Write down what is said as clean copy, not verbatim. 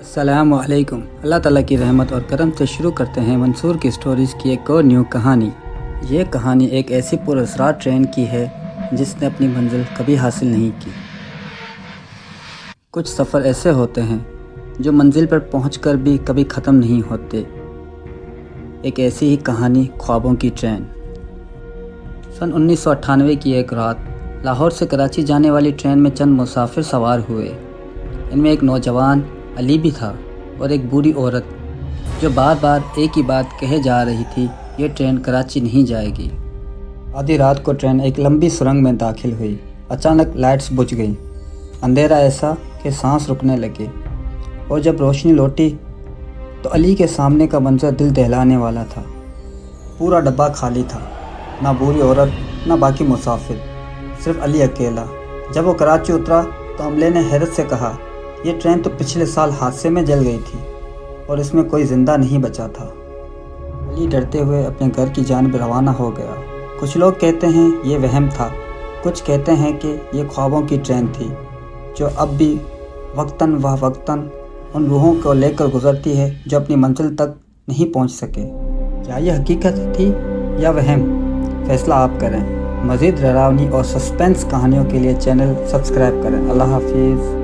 السلام علیکم۔ اللہ تعالیٰ کی رحمت اور کرم سے شروع کرتے ہیں منصور کی سٹوریز کی ایک اور نیو کہانی۔ یہ کہانی ایک ایسی پراسرار ٹرین کی ہے جس نے اپنی منزل کبھی حاصل نہیں کی۔ کچھ سفر ایسے ہوتے ہیں جو منزل پر پہنچ کر بھی کبھی ختم نہیں ہوتے۔ ایک ایسی ہی کہانی خوابوں کی ٹرین۔ سن 1998 کی ایک رات لاہور سے کراچی جانے والی ٹرین میں چند مسافر سوار ہوئے۔ ان میں ایک نوجوان علی بھی تھا اور ایک بوڑھی عورت جو بار بار ایک ہی بات کہے جا رہی تھی، یہ ٹرین کراچی نہیں جائے گی۔ آدھی رات کو ٹرین ایک لمبی سرنگ میں داخل ہوئی۔ اچانک لائٹس بجھ گئیں۔ اندھیرا ایسا کہ سانس رکنے لگے، اور جب روشنی لوٹی تو علی کے سامنے کا منظر دل دہلانے والا تھا۔ پورا ڈبہ خالی تھا، نہ بوڑھی عورت نہ باقی مسافر، صرف علی اکیلا۔ جب وہ کراچی اترا تو عملے نے حیرت سے کہا، یہ ٹرین تو پچھلے سال حادثے میں جل گئی تھی اور اس میں کوئی زندہ نہیں بچا تھا۔ علی ڈرتے ہوئے اپنے گھر کی جانب روانہ ہو گیا۔ کچھ لوگ کہتے ہیں یہ وہم تھا، کچھ کہتے ہیں کہ یہ خوابوں کی ٹرین تھی جو اب بھی وقتاً فوقتاً ان روحوں کو لے کر گزرتی ہے جو اپنی منزل تک نہیں پہنچ سکے۔ کیا یہ حقیقت تھی یا وہم؟ فیصلہ آپ کریں۔ مزید ڈراؤنی اور سسپینس کہانیوں کے لیے چینل سبسکرائب کریں۔ اللہ حافظ۔